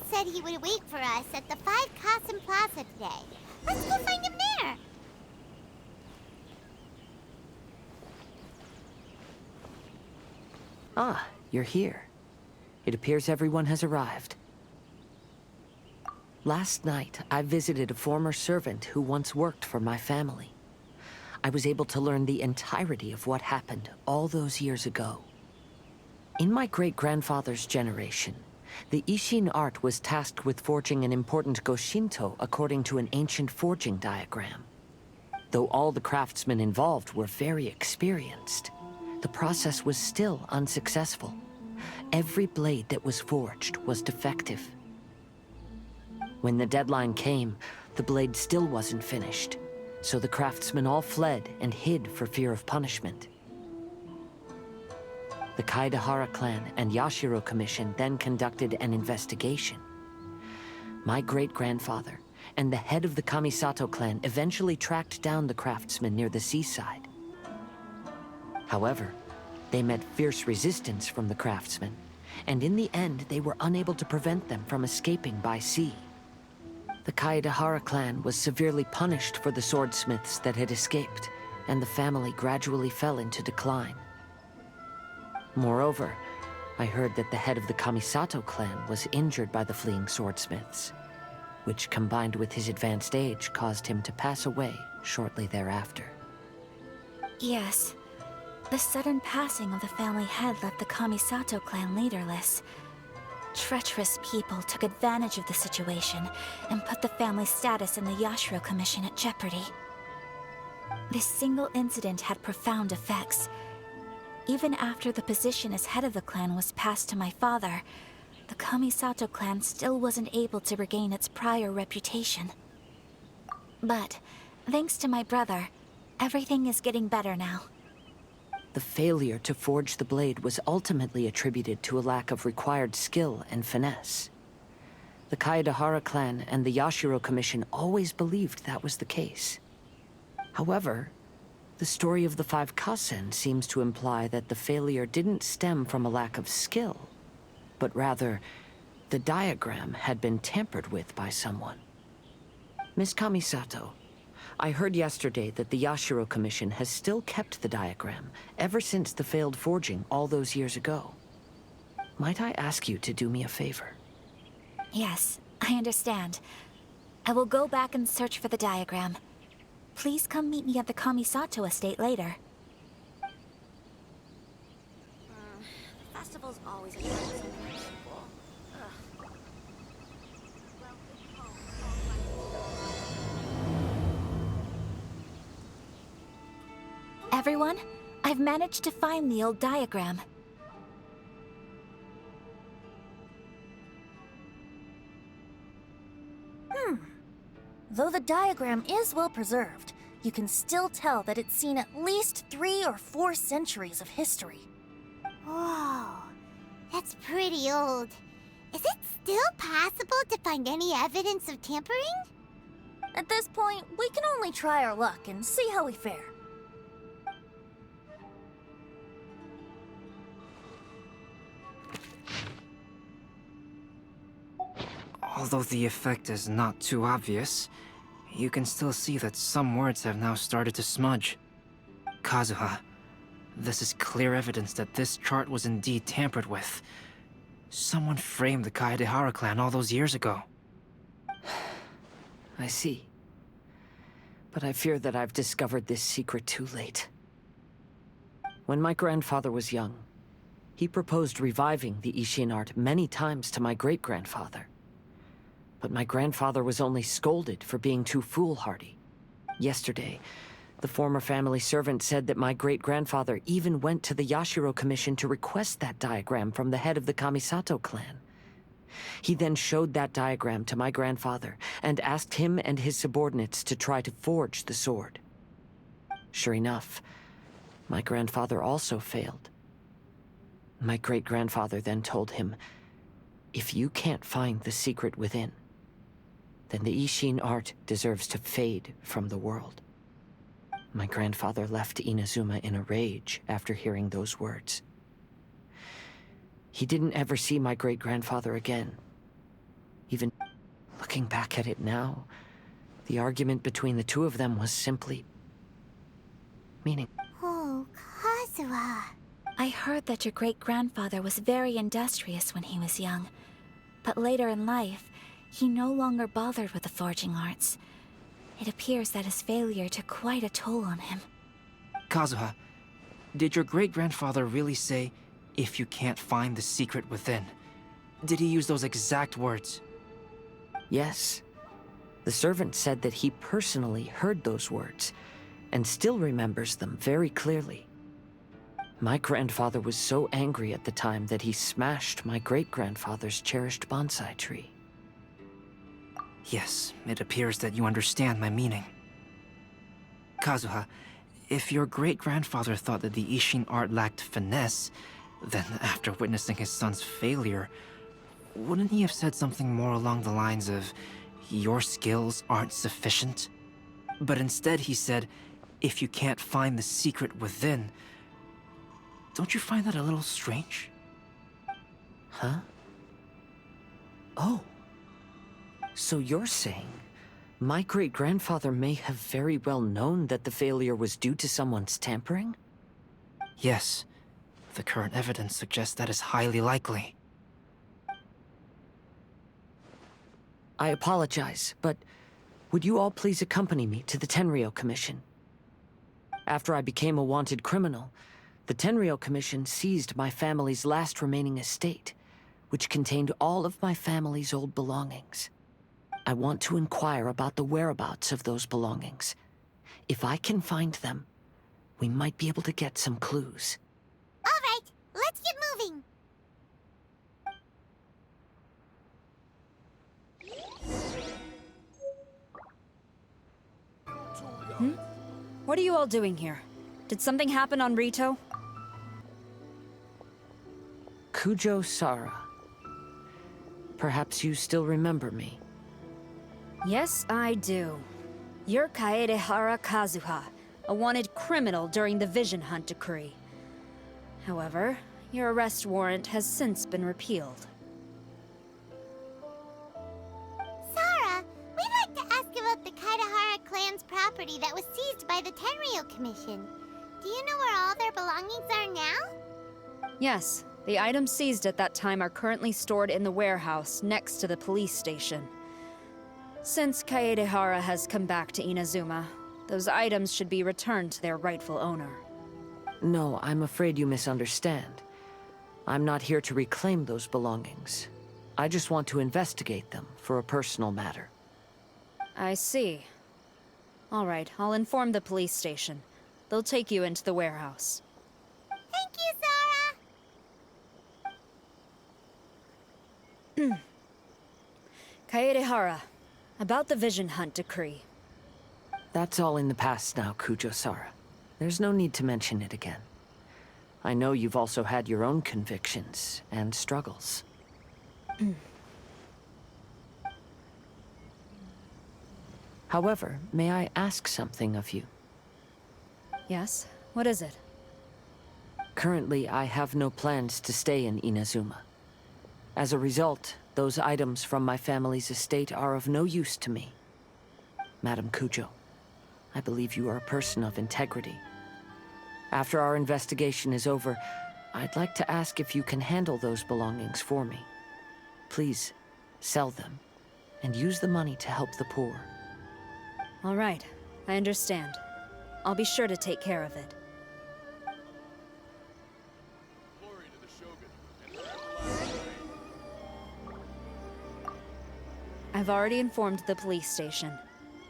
said he would wait for us at the 5 Kasim Plaza today. Let's go find him there. Ah, you're here. It appears everyone has arrived. Last night, I visited a former servant who once worked for my family. I was able to learn the entirety of what happened all those years ago. In my great-grandfather's generation, the Ishin art was tasked with forging an important goshinto according to an ancient forging diagram. Though all the craftsmen involved were very experienced, the process was still unsuccessful. Every blade that was forged was defective. When the deadline came, the blade still wasn't finished, so the craftsmen all fled and hid for fear of punishment. The Kaedahara clan and Yashiro Commission then conducted an investigation. My great-grandfather and the head of the Kamisato clan eventually tracked down the craftsmen near the seaside. However, they met fierce resistance from the craftsmen, and in the end they were unable to prevent them from escaping by sea. The Kaedahara clan was severely punished for the swordsmiths that had escaped, and the family gradually fell into decline. Moreover, I heard that the head of the Kamisato clan was injured by the fleeing swordsmiths, which combined with his advanced age caused him to pass away shortly thereafter. Yes. The sudden passing of the family head left the Kamisato clan leaderless. Treacherous people took advantage of the situation and put the family's status in the Yashiro Commission at jeopardy. This single incident had profound effects. Even after the position as head of the clan was passed to my father, the Kamisato clan still wasn't able to regain its prior reputation. But, thanks to my brother, everything is getting better now. The failure to forge the blade was ultimately attributed to a lack of required skill and finesse. The Kaedahara clan and the Yashiro Commission always believed that was the case. However, the story of the 5 Kasen seems to imply that the failure didn't stem from a lack of skill, but rather, the diagram had been tampered with by someone. Miss Kamisato, I heard yesterday that the Yashiro Commission has still kept the diagram ever since the failed forging all those years ago. Might I ask you to do me a favor? Yes, I understand. I will go back and search for the diagram. Please come meet me at the Kamisato estate later. The festival's always a fun people. Everyone, I've managed to find the old diagram. Though the diagram is well preserved, you can still tell that it's seen at least 3 or 4 centuries of history. Whoa, that's pretty old. Is it still possible to find any evidence of tampering? At this point, we can only try our luck and see how we fare. Although the effect is not too obvious, you can still see that some words have now started to smudge. Kazuha, this is clear evidence that this chart was indeed tampered with. Someone framed the Kaedahara clan all those years ago. I see. But I fear that I've discovered this secret too late. When my grandfather was young, he proposed reviving the Ishin art many times to my great-grandfather. But my grandfather was only scolded for being too foolhardy. Yesterday, the former family servant said that my great-grandfather even went to the Yashiro Commission to request that diagram from the head of the Kamisato clan. He then showed that diagram to my grandfather and asked him and his subordinates to try to forge the sword. Sure enough, my grandfather also failed. My great-grandfather then told him, "If you can't find the secret within, then the Ishin art deserves to fade from the world." My grandfather left Inazuma in a rage after hearing those words. He didn't ever see my great-grandfather again. Even looking back at it now, the argument between the two of them was simply meaning. Oh, Kazuha. I heard that your great-grandfather was very industrious when he was young, but later in life, he no longer bothered with the forging arts. It appears that his failure took quite a toll on him. Kazuha, did your great-grandfather really say, "If you can't find the secret within"? Did he use those exact words? Yes. The servant said that he personally heard those words, and still remembers them very clearly. My grandfather was so angry at the time that he smashed my great-grandfather's cherished bonsai tree. Yes, it appears that you understand my meaning. Kazuha, if your great-grandfather thought that the Ishin art lacked finesse, then after witnessing his son's failure, wouldn't he have said something more along the lines of, "Your skills aren't sufficient"? But instead he said, "If you can't find the secret within." Don't you find that a little strange? Huh? Oh. So you're saying my great-grandfather may have very well known that the failure was due to someone's tampering? Yes. The current evidence suggests that is highly likely. I apologize, but would you all please accompany me to the Tenryou Commission? After I became a wanted criminal, the Tenryou Commission seized my family's last remaining estate, which contained all of my family's old belongings. I want to inquire about the whereabouts of those belongings. If I can find them, we might be able to get some clues. All right, let's get moving. What are you all doing here? Did something happen on Rito? Kujo Sara. Perhaps you still remember me. Yes, I do. You're Kaedehara Kazuha, a wanted criminal during the Vision Hunt decree. However, your arrest warrant has since been repealed. Sarah, we'd like to ask about the Kaedehara clan's property that was seized by the Tenryou Commission. Do you know where all their belongings are now? Yes, the items seized at that time are currently stored in the warehouse next to the police station. Since Kaedehara has come back to Inazuma, those items should be returned to their rightful owner. No, I'm afraid you misunderstand. I'm not here to reclaim those belongings. I just want to investigate them for a personal matter. I see. All right, I'll inform the police station. They'll take you into the warehouse. Thank you, Sarah! Kaedehara, about the Vision Hunt decree. That's all in the past now, Kujo-Sara. There's no need to mention it again. I know you've also had your own convictions and struggles. However, may I ask something of you? Yes? What is it? Currently, I have no plans to stay in Inazuma. As a result, those items from my family's estate are of no use to me. Madam Kujo, I believe you are a person of integrity. After our investigation is over, I'd like to ask if you can handle those belongings for me. Please, sell them, and use the money to help the poor. All right, I understand. I'll be sure to take care of it. I've already informed the police station.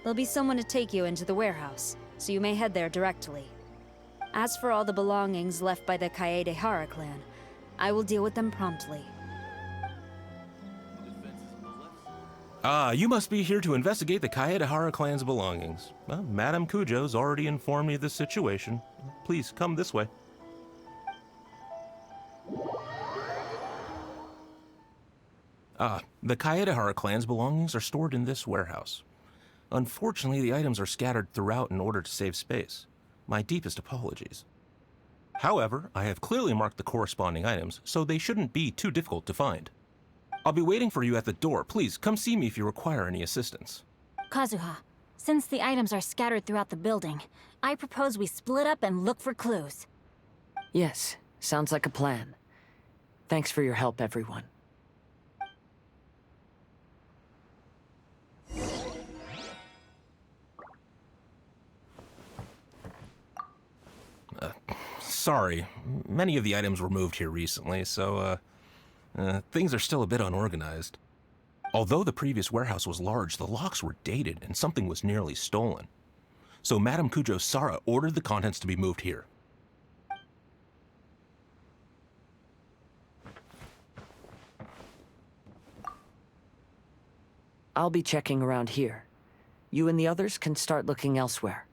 There'll be someone to take you into the warehouse, so you may head there directly. As for all the belongings left by the Kaedehara clan, I will deal with them promptly. You must be here to investigate the Kaedehara clan's belongings. Well, Madame Kujo's already informed me of the situation. Please, come this way. The Kaedehara clan's belongings are stored in this warehouse. Unfortunately, the items are scattered throughout in order to save space. My deepest apologies. However, I have clearly marked the corresponding items, so they shouldn't be too difficult to find. I'll be waiting for you at the door. Please, come see me if you require any assistance. Kazuha, since the items are scattered throughout the building, I propose we split up and look for clues. Yes, sounds like a plan. Thanks for your help, everyone. Sorry, many of the items were moved here recently, so, things are still a bit unorganized. Although the previous warehouse was large, the locks were dated and something was nearly stolen. So Madame Kujo Sara ordered the contents to be moved here. I'll be checking around here. You and the others can start looking elsewhere.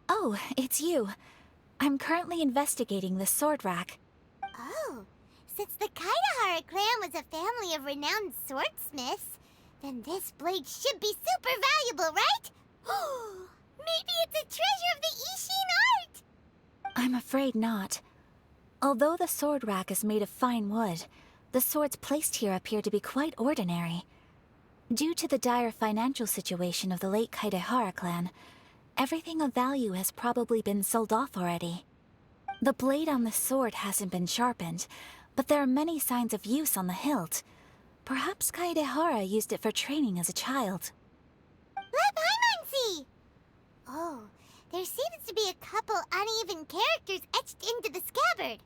Oh, it's you. I'm currently investigating the sword rack. Oh, since the Kaidahara clan was a family of renowned swordsmiths, then this blade should be super valuable, right? Maybe it's a treasure of the Ishin art! I'm afraid not. Although the sword rack is made of fine wood, the swords placed here appear to be quite ordinary. Due to the dire financial situation of the late Kaidahara clan, everything of value has probably been sold off already. The blade on the sword hasn't been sharpened, but there are many signs of use on the hilt. Perhaps Kaidahara used it for training as a child. Let Paimon see! Oh, there seems to be a couple uneven characters etched into the scabbard.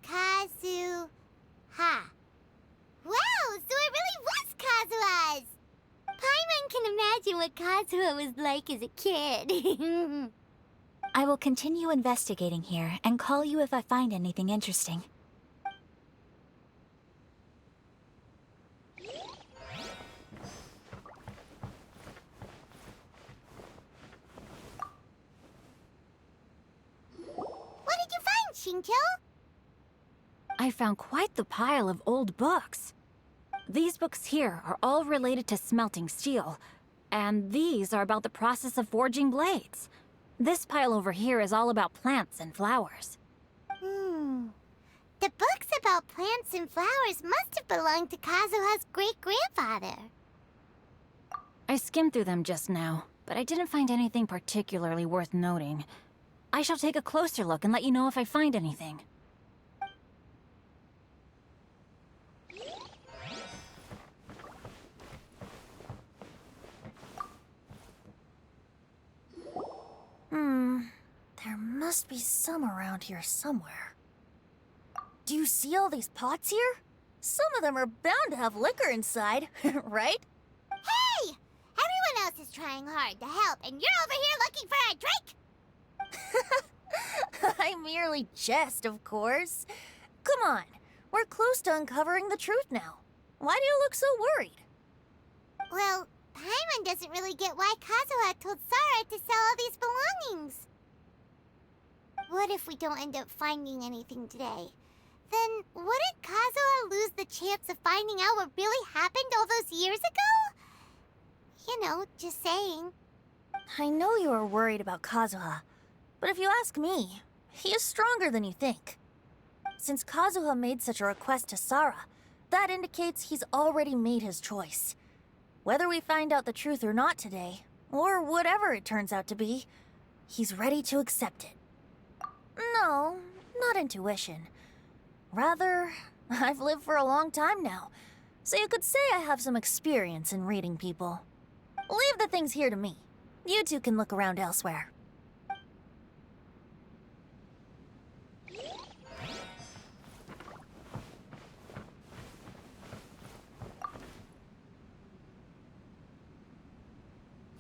Kazuha. Wow, so it really was Kazuha's! Paimon can imagine what Kazuha was like as a kid. I will continue investigating here and call you if I find anything interesting. What did you find, Shincho? I found quite the pile of old books. These books here are all related to smelting steel, and these are about the process of forging blades. This pile over here is all about plants and flowers. The books about plants and flowers must have belonged to Kazuha's great-grandfather. I skimmed through them just now, but I didn't find anything particularly worth noting. I shall take a closer look and let you know if I find anything. There must be some around here somewhere. Do you see all these pots here? Some of them are bound to have liquor inside, right? Hey! Everyone else is trying hard to help, and you're over here looking for a drink? I merely jest, of course. Come on, we're close to uncovering the truth now. Why do you look so worried? Well, Paimon doesn't really get why Kazuha told Sara to sell all these belongings. What if we don't end up finding anything today? Then wouldn't Kazuha lose the chance of finding out what really happened all those years ago? You know, just saying. I know you are worried about Kazuha, but if you ask me, he is stronger than you think. Since Kazuha made such a request to Sara, that indicates he's already made his choice. Whether we find out the truth or not today, or whatever it turns out to be, he's ready to accept it. No, not intuition. Rather, I've lived for a long time now, so you could say I have some experience in reading people. Leave the things here to me. You two can look around elsewhere.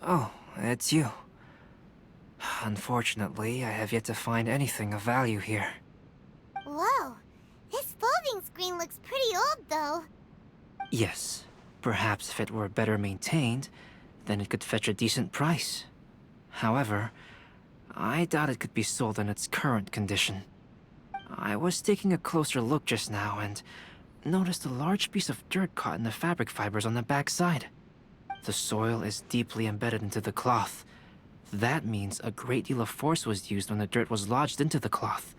Oh, it's you. Unfortunately, I have yet to find anything of value here. Whoa, this folding screen looks pretty old, though. Yes, perhaps if it were better maintained, then it could fetch a decent price. However, I doubt it could be sold in its current condition. I was taking a closer look just now and noticed a large piece of dirt caught in the fabric fibers on the back side. The soil is deeply embedded into the cloth. That means a great deal of force was used when the dirt was lodged into the cloth.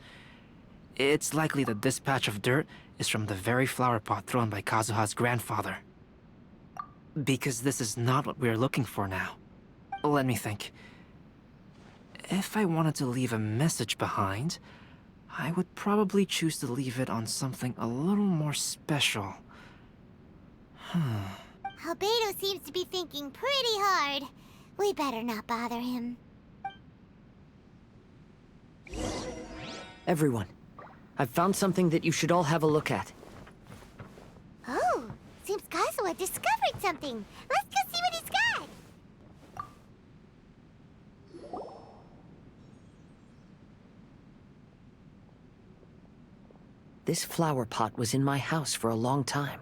It's likely that this patch of dirt is from the very flower pot thrown by Kazuha's grandfather. Because this is not what we are looking for now. Let me think. If I wanted to leave a message behind, I would probably choose to leave it on something a little more special. Albedo seems to be thinking pretty hard. We better not bother him. Everyone, I've found something that you should all have a look at. Oh, seems Kazuha discovered something. Let's go see what he's got. This flower pot was in my house for a long time.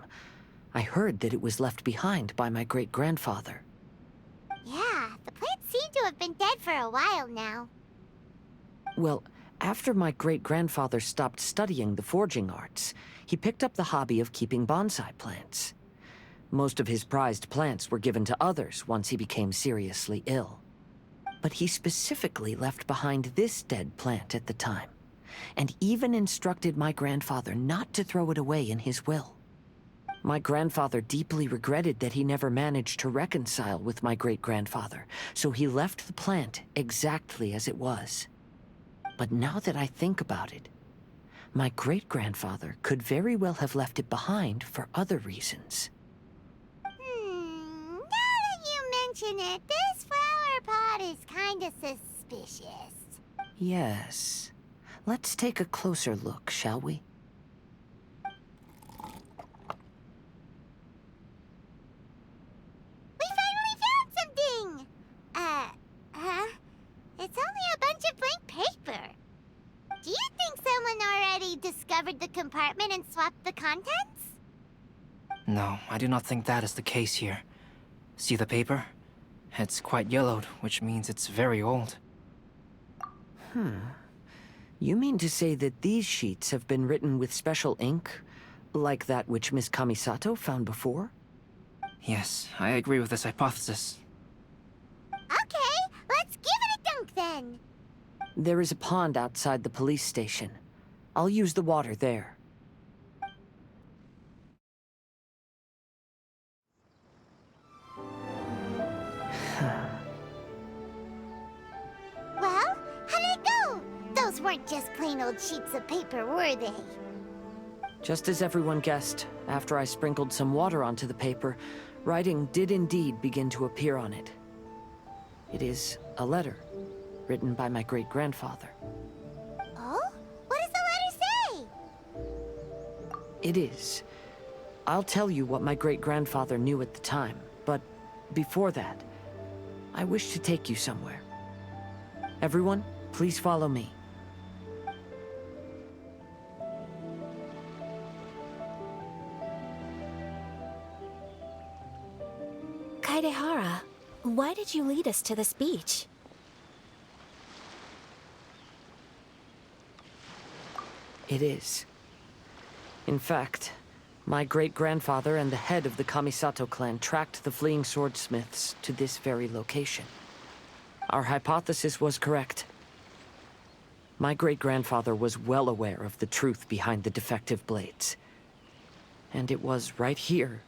I heard that it was left behind by my great-grandfather. Yeah, the plants seem to have been dead for a while now. Well, after my great-grandfather stopped studying the forging arts, he picked up the hobby of keeping bonsai plants. Most of his prized plants were given to others once he became seriously ill. But he specifically left behind this dead plant at the time, and even instructed my grandfather not to throw it away in his will. My grandfather deeply regretted that he never managed to reconcile with my great-grandfather, so he left the plant exactly as it was. But now that I think about it, my great-grandfather could very well have left it behind for other reasons. Now that you mention it, this flower pot is kinda suspicious. Yes. Let's take a closer look, shall we? We finally found something! It's only a bunch of blank paper. Do you think someone already discovered the compartment and swapped the contents? No, I do not think that is the case here. See the paper? It's quite yellowed, which means it's very old. You mean to say that these sheets have been written with special ink, like that which Miss Kamisato found before? Yes, I agree with this hypothesis. Okay, let's give it a dunk then. There is a pond outside the police station. I'll use the water there. Well, how did it go? Those weren't just plain old sheets of paper, were they? Just as everyone guessed, after I sprinkled some water onto the paper, writing did indeed begin to appear on it. It is a letter, written by my great-grandfather. Oh? What does the letter say? It is. I'll tell you what my great-grandfather knew at the time, but before that, I wish to take you somewhere. Everyone, please follow me. Kaedehara, why did you lead us to this beach? It is. In fact, my great-grandfather and the head of the Kamisato clan tracked the fleeing swordsmiths to this very location. Our hypothesis was correct. My great-grandfather was well aware of the truth behind the defective blades. And it was right here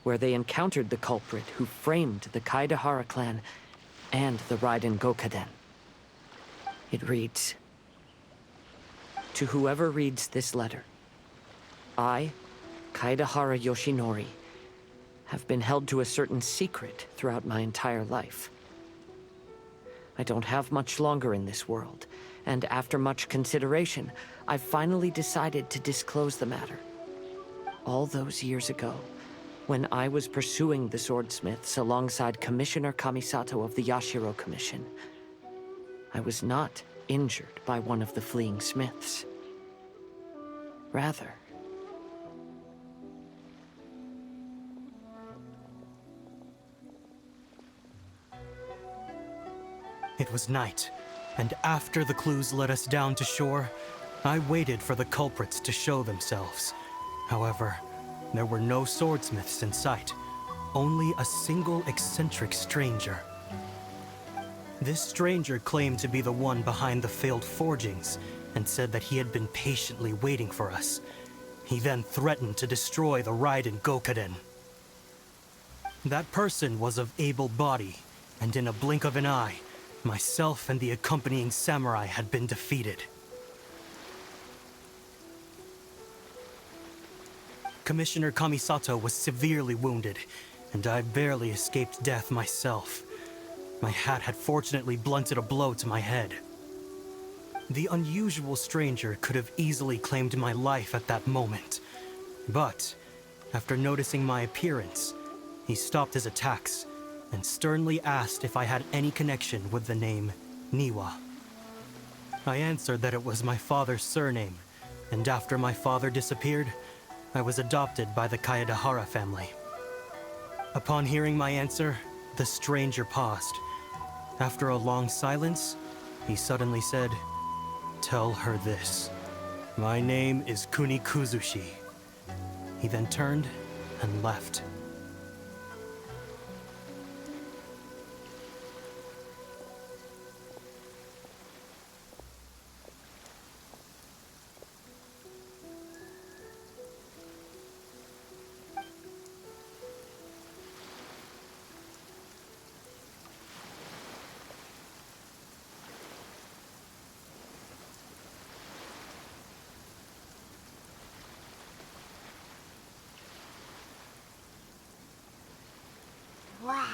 where they encountered the culprit who framed the Kaedehara clan and the Raiden Gokaden. It reads, "To whoever reads this letter, I, Kaedehara Yoshinori, have been held to a certain secret throughout my entire life. I don't have much longer in this world, and after much consideration, I've finally decided to disclose the matter. All those years ago, when I was pursuing the swordsmiths alongside Commissioner Kamisato of the Yashiro Commission, I was not injured by one of the fleeing smiths. Rather, it was night, and after the clues led us down to shore, I waited for the culprits to show themselves. However, there were no swordsmiths in sight. only a single eccentric stranger. This stranger claimed to be the one behind the failed forgings and said that he had been patiently waiting for us. He then threatened to destroy the Raiden Gokaden. That person was of able body, and in a blink of an eye, myself and the accompanying samurai had been defeated. Commissioner Kamisato was severely wounded, and I barely escaped death myself. My hat had fortunately blunted a blow to my head. The unusual stranger could have easily claimed my life at that moment. But, after noticing my appearance, he stopped his attacks and sternly asked if I had any connection with the name Niwa. I answered that it was my father's surname, and after my father disappeared, I was adopted by the Kaedahara family. Upon hearing my answer, the stranger paused. After a long silence, he suddenly said, "Tell her this. My name is Kuni Kuzushi." He then turned and left. Wow.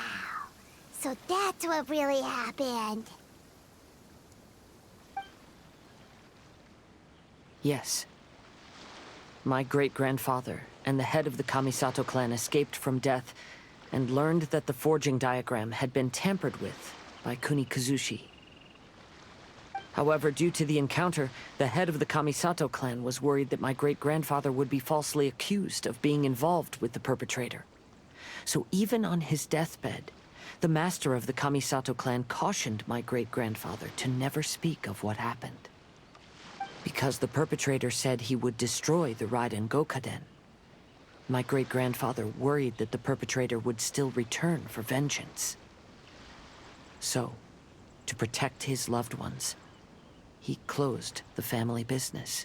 So that's what really happened. Yes. My great-grandfather and the head of the Kamisato clan escaped from death and learned that the forging diagram had been tampered with by Kuni Kuzushi. However, due to the encounter, the head of the Kamisato clan was worried that my great-grandfather would be falsely accused of being involved with the perpetrator. So even on his deathbed, the master of the Kamisato clan cautioned my great-grandfather to never speak of what happened. Because the perpetrator said he would destroy the Raiden Gokaden, my great-grandfather worried that the perpetrator would still return for vengeance. So, to protect his loved ones, he closed the family business.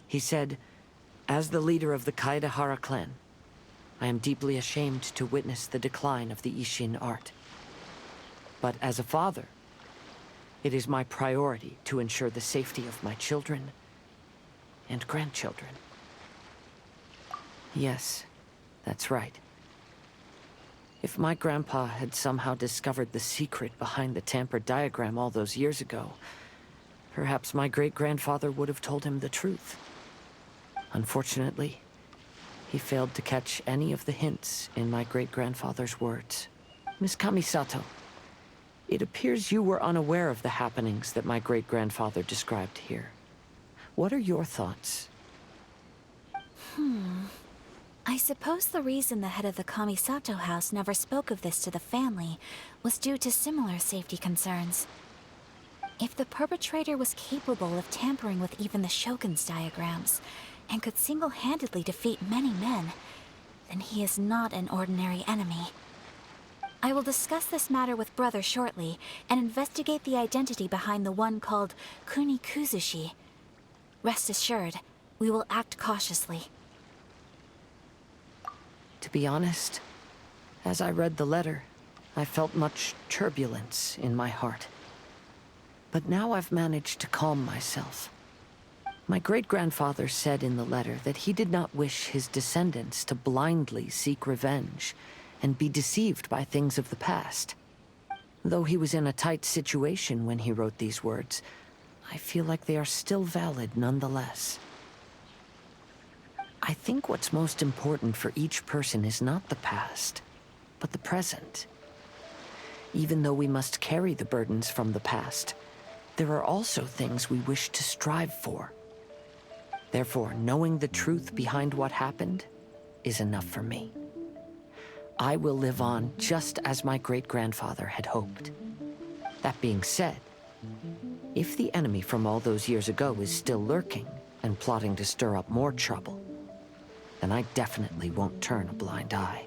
He said, "As the leader of the Kaedahara clan, I am deeply ashamed to witness the decline of the Isshin art. But as a father, it is my priority to ensure the safety of my children and grandchildren." Yes, that's right. If my grandpa had somehow discovered the secret behind the tampered diagram all those years ago, perhaps my great-grandfather would have told him the truth. Unfortunately, he failed to catch any of the hints in my great-grandfather's words. Miss Kamisato, it appears you were unaware of the happenings that my great-grandfather described here. What are your thoughts? I suppose the reason the head of the Kamisato house never spoke of this to the family was due to similar safety concerns. If the perpetrator was capable of tampering with even the Shogun's diagrams, and could single-handedly defeat many men, then he is not an ordinary enemy. I will discuss this matter with Brother shortly, and investigate the identity behind the one called Kuni Kuzushi. Rest assured, we will act cautiously. To be honest, as I read the letter, I felt much turbulence in my heart. But now I've managed to calm myself. My great-grandfather said in the letter that he did not wish his descendants to blindly seek revenge and be deceived by things of the past. Though he was in a tight situation when he wrote these words, I feel like they are still valid nonetheless. I think what's most important for each person is not the past, but the present. Even though we must carry the burdens from the past, there are also things we wish to strive for. Therefore, knowing the truth behind what happened is enough for me. I will live on just as my great-grandfather had hoped. That being said, if the enemy from all those years ago is still lurking and plotting to stir up more trouble, then I definitely won't turn a blind eye.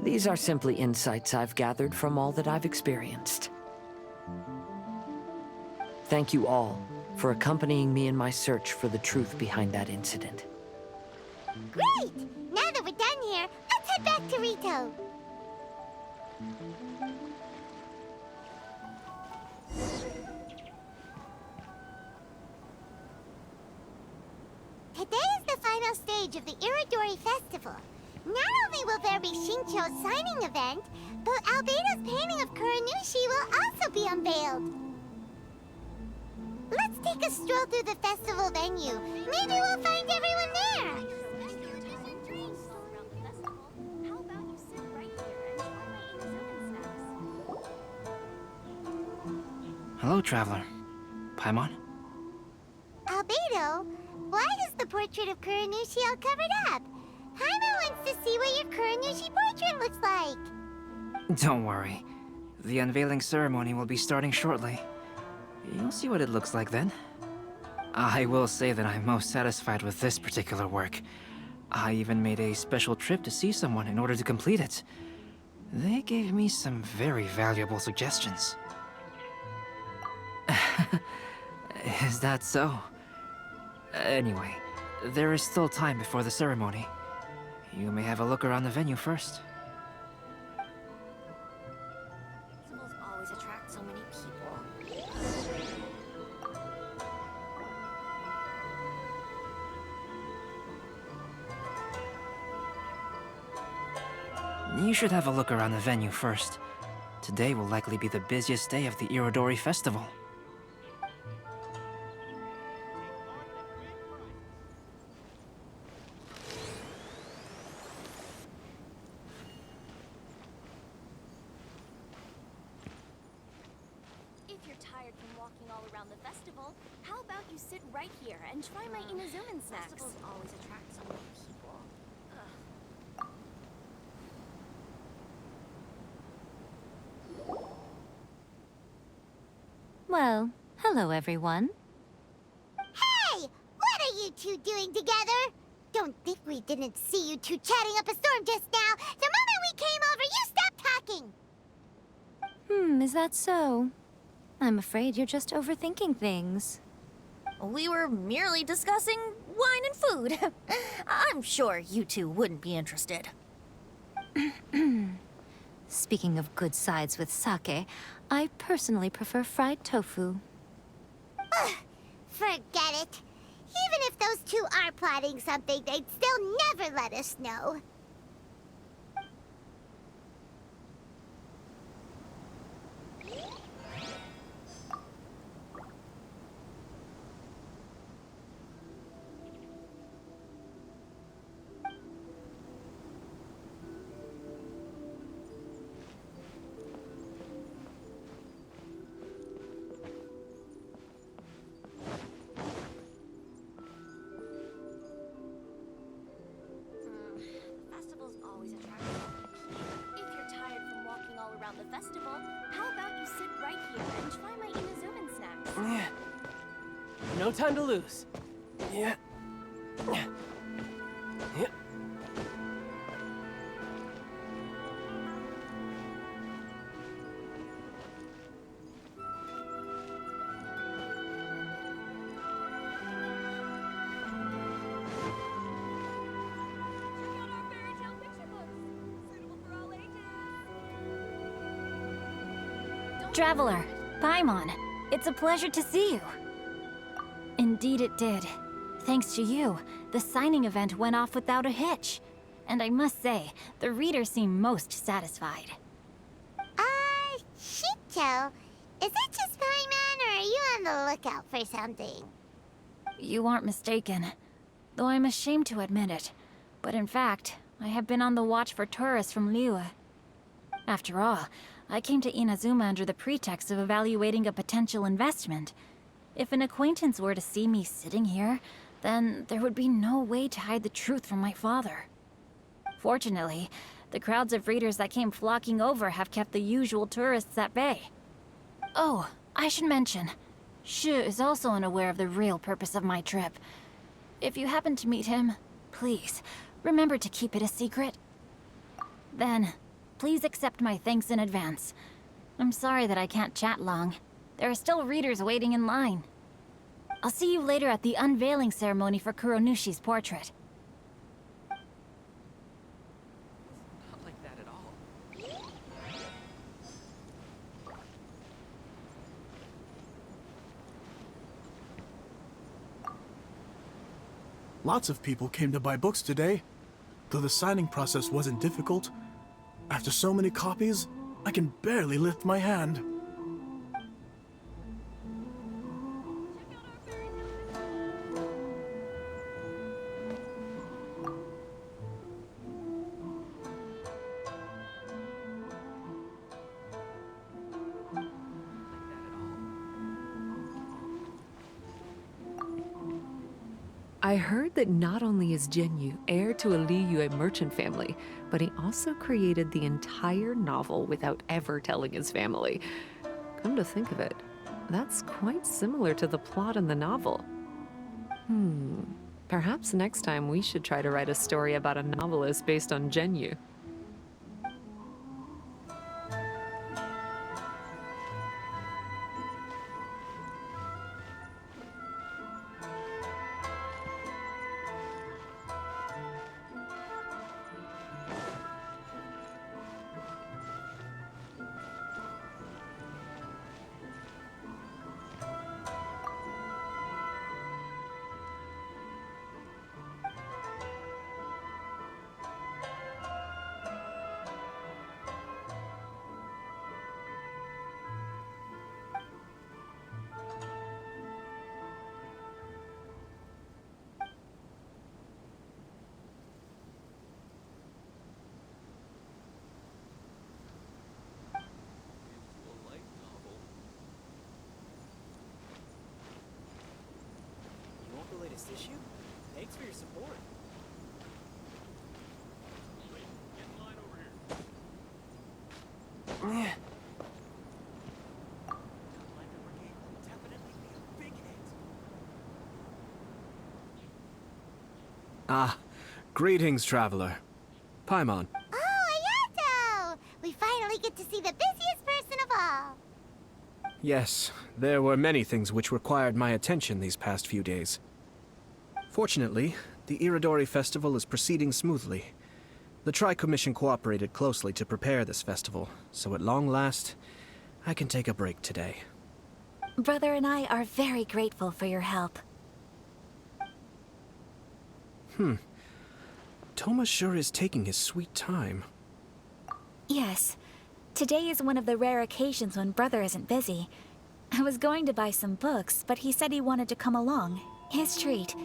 These are simply insights I've gathered from all that I've experienced. Thank you all for accompanying me in my search for the truth behind that incident. Great! Now that we're done here, let's head back to Rito. Today is the final stage of the Iridori Festival. Not only will there be Shincho's signing event, but Albedo's painting of Kuranushi will also be unveiled. Let's take a stroll through the festival venue. Maybe we'll find everyone there. Hello, traveler. Paimon? Albedo, why is the portrait of Kuranushi all covered up? Paimon wants to see what your Kuranushi portrait looks like. Don't worry. The unveiling ceremony will be starting shortly. You'll see what it looks like then. I will say that I'm most satisfied with this particular work. I even made a special trip to see someone in order to complete it. They gave me some very valuable suggestions. Is that so? Anyway, there is still time before the ceremony. You may have a look around the venue first. Festivals always attract so many people. You should have a look around the venue first. Today will likely be the busiest day of the Irodori Festival. If you're tired from walking all around the festival, how about you sit right here and try my Inazuman snacks? Festivals always attract so many people. Well, hello everyone. Hey! What are you two doing together? Don't think we didn't see you two chatting up a storm just now. The moment we came over, you stopped talking. Is that so? I'm afraid you're just overthinking things. We were merely discussing wine and food. I'm sure you two wouldn't be interested. Speaking of good sides with sake, I personally prefer fried tofu. Forget it. Even if those two are plotting something, they'd still never let us know. Festivals always attract so many people. If you're tired from walking all around the festival, how about you sit right here and try my Inazuman snacks? No time to lose. Yeah. Traveler, Paimon, it's a pleasure to see you. Indeed it did. Thanks to you, the signing event went off without a hitch. And I must say, the readers seem most satisfied. Shincho, is it just Paimon, or are you on the lookout for something? You aren't mistaken, though I'm ashamed to admit it. But in fact, I have been on the watch for tourists from Liyue. After all, I came to Inazuma under the pretext of evaluating a potential investment. If an acquaintance were to see me sitting here, then there would be no way to hide the truth from my father. Fortunately, the crowds of readers that came flocking over have kept the usual tourists at bay. Oh, I should mention, Shu is also unaware of the real purpose of my trip. If you happen to meet him, please, remember to keep it a secret. Then, please accept my thanks in advance. I'm sorry that I can't chat long. There are still readers waiting in line. I'll see you later at the unveiling ceremony for Kuronushi's portrait. Not like that at all. Lots of people came to buy books today. Though the signing process wasn't difficult, after so many copies, I can barely lift my hand. I heard that not only is Jinyu heir to a Liyue merchant family, but he also created the entire novel without ever telling his family. Come to think of it, that's quite similar to the plot in the novel. Perhaps next time we should try to write a story about a novelist based on Jinyu. Issue? Thanks for your support. Ah, greetings, traveler. Paimon. Oh, Ayato! We finally get to see the busiest person of all. Yes, there were many things which required my attention these past few days. Fortunately, the Iridori Festival is proceeding smoothly. The Tri-Commission cooperated closely to prepare this festival, so at long last, I can take a break today. Brother and I are very grateful for your help. Toma sure is taking his sweet time. Yes. Today is one of the rare occasions when Brother isn't busy. I was going to buy some books, but he said he wanted to come along. His treat.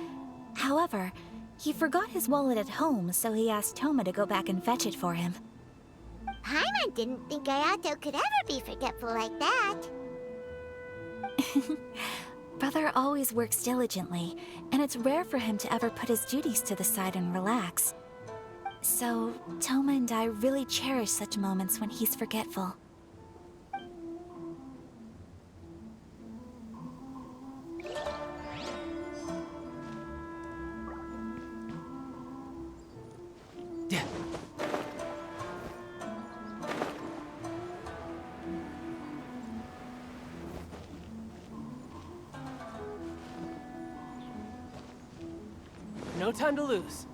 However, he forgot his wallet at home, so he asked Toma to go back and fetch it for him. Paimon didn't think Ayato could ever be forgetful like that. Brother always works diligently, and it's rare for him to ever put his duties to the side and relax. So, Toma and I really cherish such moments when he's forgetful. No time to lose.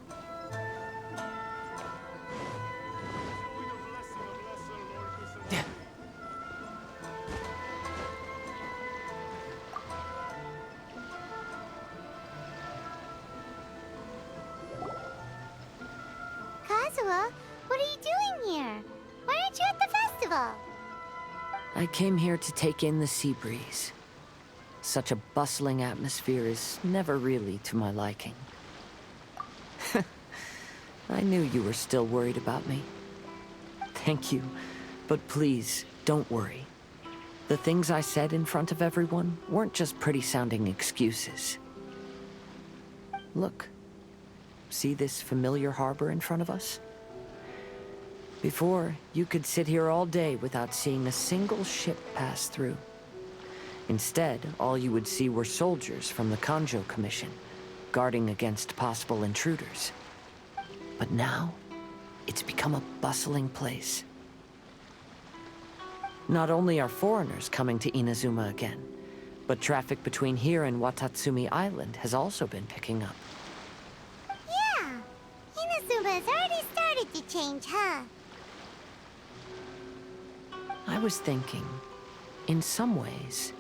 Kazuha, what are you doing here? Why aren't you at the festival? I came here to take in the sea breeze. Such a bustling atmosphere is never really to my liking. I knew you were still worried about me. Thank you, but please, don't worry. The things I said in front of everyone weren't just pretty-sounding excuses. Look. See this familiar harbor in front of us? Before, you could sit here all day without seeing a single ship pass through. Instead, all you would see were soldiers from the Kanjo Commission, guarding against possible intruders. But now, it's become a bustling place, Not only are foreigners coming to Inazuma again, but traffic between here and Watatsumi Island has also been picking up. Yeah, Inazuma's already started to change, huh? I was thinking, in some ways,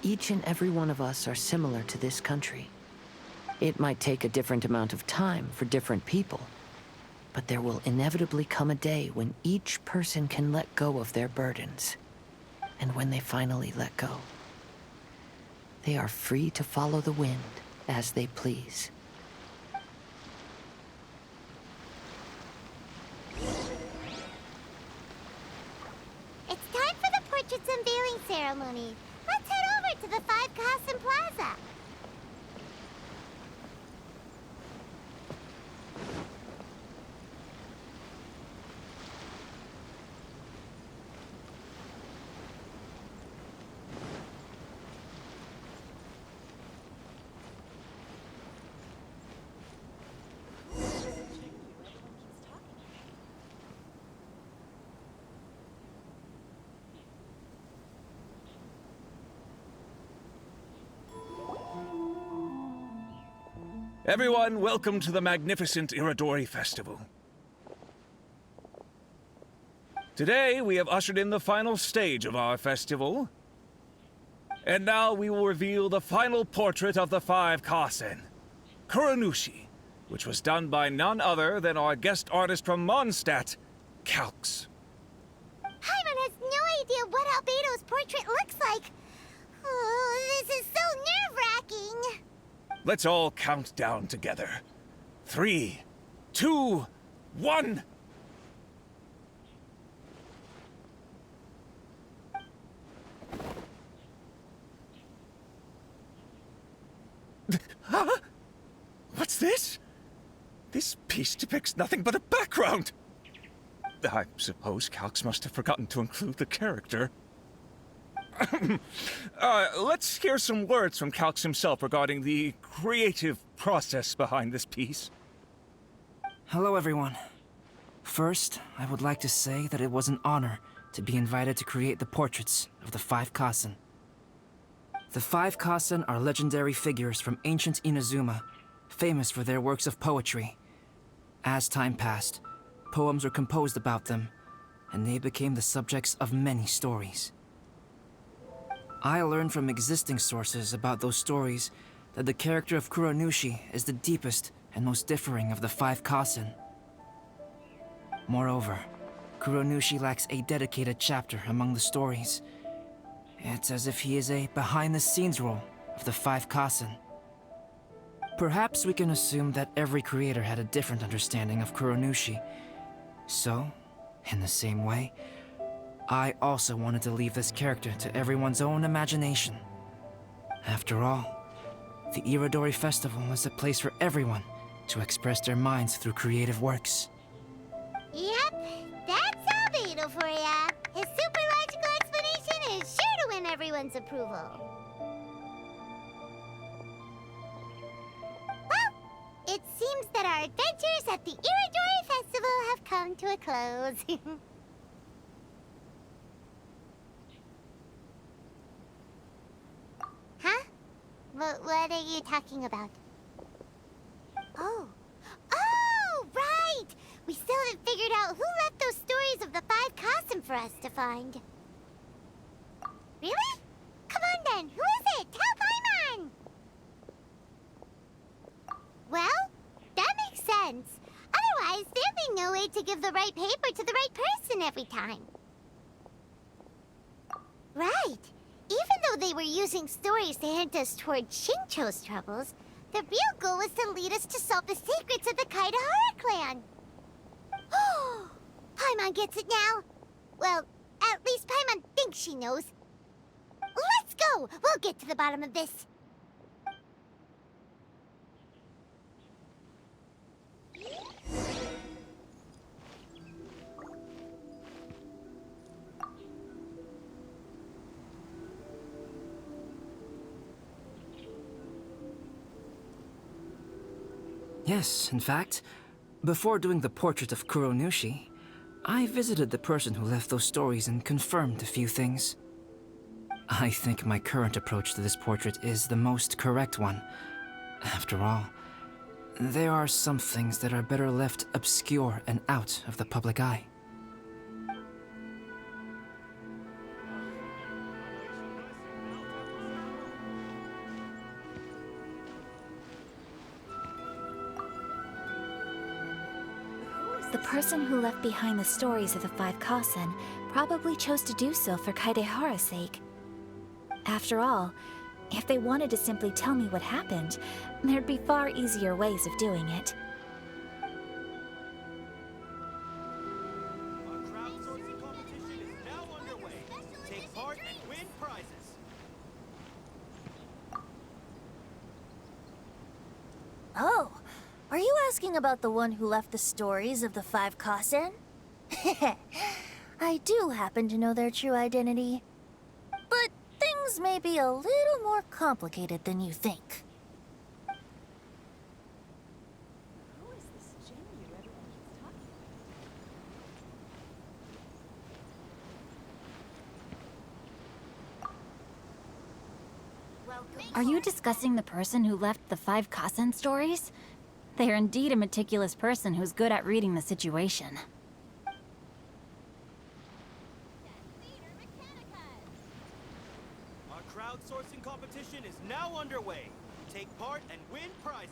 each and every one of us are similar to this country. It might take a different amount of time for different people, but there will inevitably come a day when each person can let go of their burdens. And when they finally let go, they are free to follow the wind as they please. It's time for the portrait's unveiling ceremony. Let's head over to the Five Kasen Plaza. Everyone, welcome to the magnificent Iridori Festival. Today, we have ushered in the final stage of our festival. And now we will reveal the final portrait of the Five Kasen, Kuranushi, which was done by none other than our guest artist from Mondstadt, Calx. Paimon has no idea what Albedo's portrait looks like. Oh, this is so nerve-wracking. Let's all count down together. 3, 2, 1. Huh? What's this? This piece depicts nothing but a background. I suppose Calx must have forgotten to include the character. Let's hear some words from Calx himself regarding the creative process behind this piece. Hello, everyone. First, I would like to say that it was an honor to be invited to create the portraits of the Five Kasen. The Five Kasen are legendary figures from ancient Inazuma, famous for their works of poetry. As time passed, poems were composed about them, and they became the subjects of many stories. I learned from existing sources about those stories that the character of Kuranushi is the deepest and most differing of the Five Kasen. Moreover, Kuranushi lacks a dedicated chapter among the stories. It's as if he is a behind-the-scenes role of the Five Kasen. Perhaps we can assume that every creator had a different understanding of Kuranushi. So, in the same way, I also wanted to leave this character to everyone's own imagination. After all, the Iridori Festival is a place for everyone to express their minds through creative works. Yep, that's Albedo for ya. His super logical explanation is sure to win everyone's approval. Well, it seems that our adventures at the Iridori Festival have come to a close. Huh? What are you talking about? Oh. Oh, right! We still haven't figured out who left those stories of the Five Kasen for us to find. Really? Come on then, who is it? Tell Paimon! Well, that makes sense. Otherwise, there'd be no way to give the right paper to the right person every time. Right. Even though they were using stories to hint us toward Shincho's troubles, the real goal was to lead us to solve the secrets of the Kaidahara clan. Oh, Paimon gets it now. Well, at least Paimon thinks she knows. Let's go! We'll get to the bottom of this. Yes, in fact, before doing the portrait of Kuranushi, I visited the person who left those stories and confirmed a few things. I think my current approach to this portrait is the most correct one. After all, there are some things that are better left obscure and out of the public eye. The person who left behind the stories of the Five Kasen probably chose to do so for Kaedehara's sake. After all, if they wanted to simply tell me what happened, there'd be far easier ways of doing it. Our crowdsourcing competition is now underway. Take part and win prizes. Oh, are you asking about the one who left the stories of the Five Kasen? I do happen to know their true identity. But things may be a little more complicated than you think. Are you discussing the person who left the Five Kasen stories? They are indeed a meticulous person who's good at reading the situation. Our crowdsourcing competition is now underway. Take part and win prizes.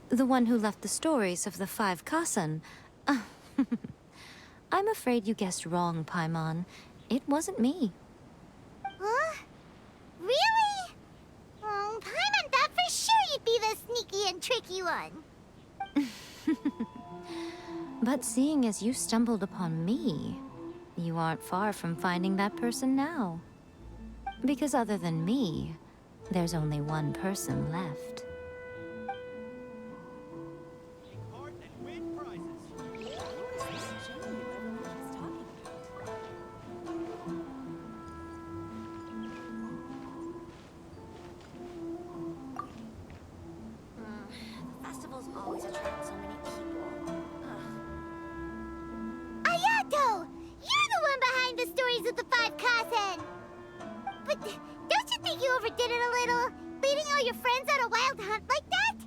The one who left the stories of the Five Kasen. I'm afraid you guessed wrong, Paimon. It wasn't me. Huh? Really? Oh, Paimon thought for sure you'd be the sneaky and tricky one. But seeing as you stumbled upon me, you aren't far from finding that person now. Because other than me, there's only one person left. Take part and win prizes. Festivals always attract so many people. Ayato! You're the one behind the stories of the Five Kasen! But don't you think you overdid it a little? Leading all your friends on a wild hunt like that?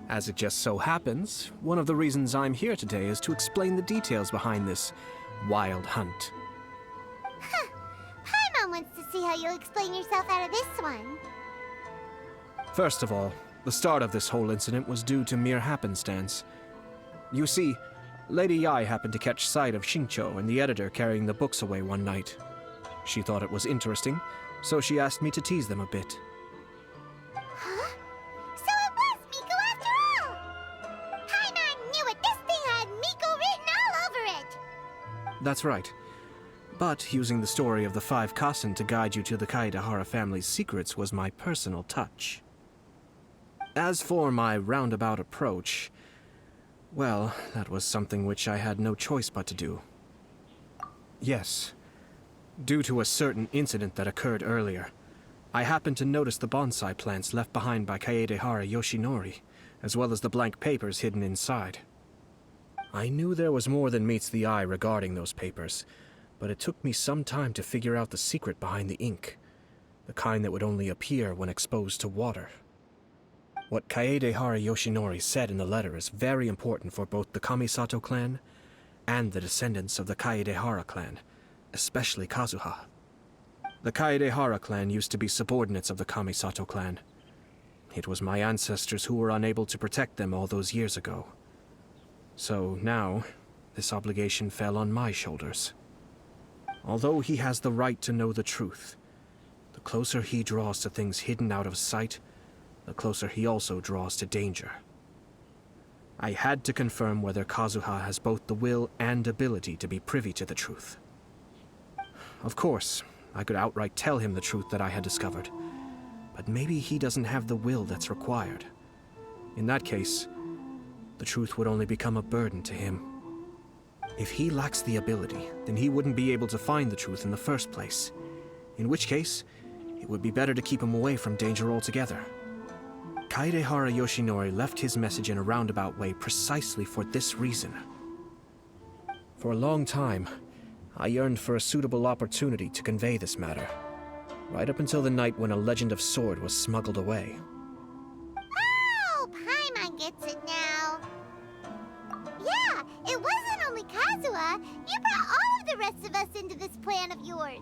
As it just so happens, one of the reasons I'm here today is to explain the details behind this wild hunt. Huh. Paimon wants to see how you'll explain yourself out of this one. First of all, the start of this whole incident was due to mere happenstance. You see, Lady Yai happened to catch sight of Xingqiu and the editor carrying the books away one night. She thought it was interesting, so she asked me to tease them a bit. Huh? So it was Miko after all! Paimon knew it! This thing had Miko written all over it! That's right. But using the story of the Five Kasen to guide you to the Kaedehara family's secrets was my personal touch. As for my roundabout approach, well, that was something which I had no choice but to do. Yes. Due to a certain incident that occurred earlier, I happened to notice the bonsai plants left behind by Kaedehara Yoshinori, as well as the blank papers hidden inside. I knew there was more than meets the eye regarding those papers, but it took me some time to figure out the secret behind the ink, the kind that would only appear when exposed to water. What Kaedehara Yoshinori said in the letter is very important for both the Kamisato clan and the descendants of the Kaedehara clan, especially Kazuha. The Kaedehara clan used to be subordinates of the Kamisato clan. It was my ancestors who were unable to protect them all those years ago. So now, this obligation fell on my shoulders. Although he has the right to know the truth, the closer he draws to things hidden out of sight, the closer he also draws to danger. I had to confirm whether Kazuha has both the will and ability to be privy to the truth. Of course, I could outright tell him the truth that I had discovered, but maybe he doesn't have the will that's required. In that case, the truth would only become a burden to him. If he lacks the ability, then he wouldn't be able to find the truth in the first place, in which case, it would be better to keep him away from danger altogether. Kaedehara Yoshinori left his message in a roundabout way precisely for this reason. For a long time, I yearned for a suitable opportunity to convey this matter, right up until the night when a legend of sword was smuggled away. Oh, Paimon gets it now. Yeah, it wasn't only Kazuha. You brought all of the rest of us into this plan of yours.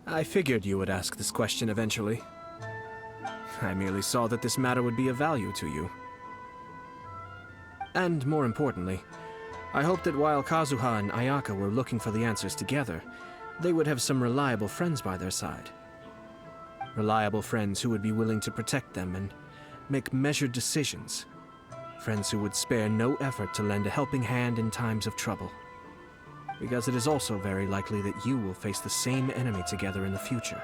I figured you would ask this question eventually. I merely saw that this matter would be of value to you. And more importantly, I hoped that while Kazuha and Ayaka were looking for the answers together, they would have some reliable friends by their side. Reliable friends who would be willing to protect them and make measured decisions. Friends who would spare no effort to lend a helping hand in times of trouble. Because it is also very likely that you will face the same enemy together in the future.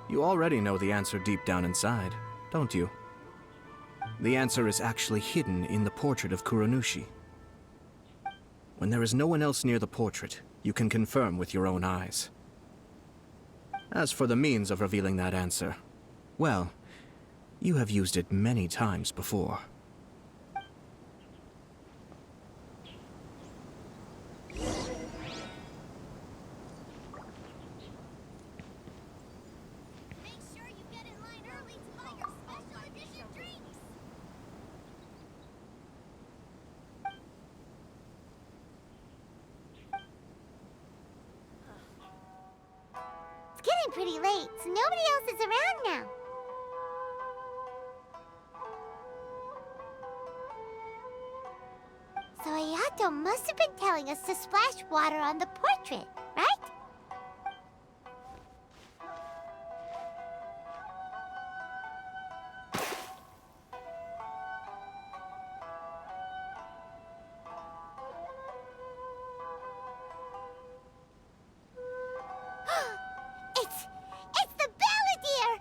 You already know the answer deep down inside, don't you? The answer is actually hidden in the portrait of Kuronushi. When there is no one else near the portrait, you can confirm with your own eyes. As for the means of revealing that answer, well, you have used it many times before. Make sure you get in line early to buy your special edition drinks. It's getting pretty late, so nobody else is around now. So Ayato must have been telling us to splash water on the portrait, right? It's the Balladeer!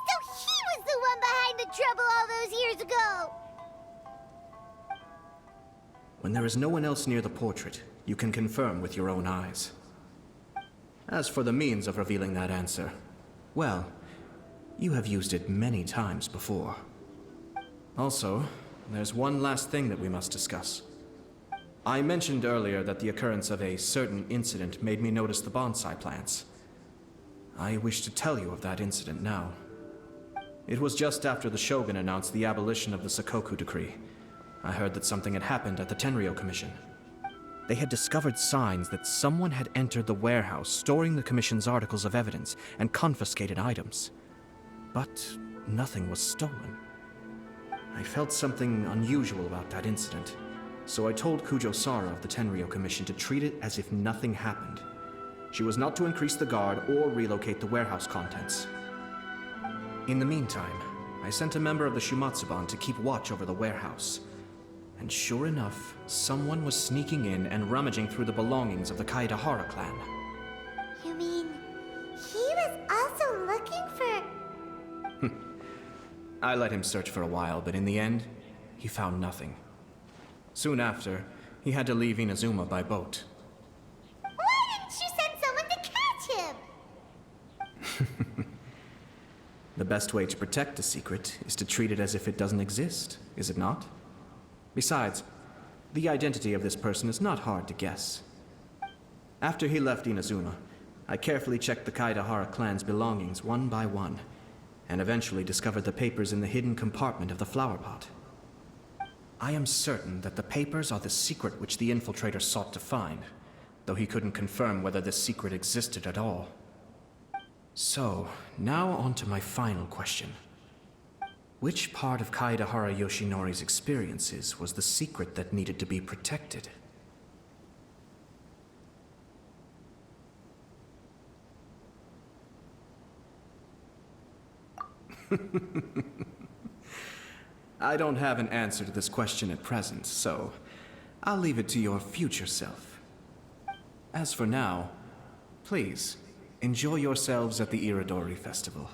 So he was the one behind the trouble all those years ago! When there is no one else near the portrait, you can confirm with your own eyes. As for the means of revealing that answer, well, you have used it many times before. Also, there's one last thing that we must discuss. I mentioned earlier that the occurrence of a certain incident made me notice the bonsai plants. I wish to tell you of that incident now. It was just after the Shogun announced the abolition of the Sakoku Decree. I heard that something had happened at the Tenryou Commission. They had discovered signs that someone had entered the warehouse storing the Commission's articles of evidence and confiscated items. But nothing was stolen. I felt something unusual about that incident, so I told Kujo Sara of the Tenryou Commission to treat it as if nothing happened. She was not to increase the guard or relocate the warehouse contents. In the meantime, I sent a member of the Shumatsuban to keep watch over the warehouse. And sure enough, someone was sneaking in and rummaging through the belongings of the Kaedehara clan. You mean, he was also looking for... I let him search for a while, but in the end, he found nothing. Soon after, he had to leave Inazuma by boat. Why didn't you send someone to catch him? The best way to protect a secret is to treat it as if it doesn't exist, is it not? Besides, the identity of this person is not hard to guess. After he left Inazuma, I carefully checked the Kaedehara clan's belongings one by one, and eventually discovered the papers in the hidden compartment of the flower pot. I am certain that the papers are the secret which the infiltrator sought to find, though he couldn't confirm whether this secret existed at all. So, now on to my final question. Which part of Kaedehara Yoshinori's experiences was the secret that needed to be protected? I don't have an answer to this question at present, so I'll leave it to your future self. As for now, please, enjoy yourselves at the Iridori Festival.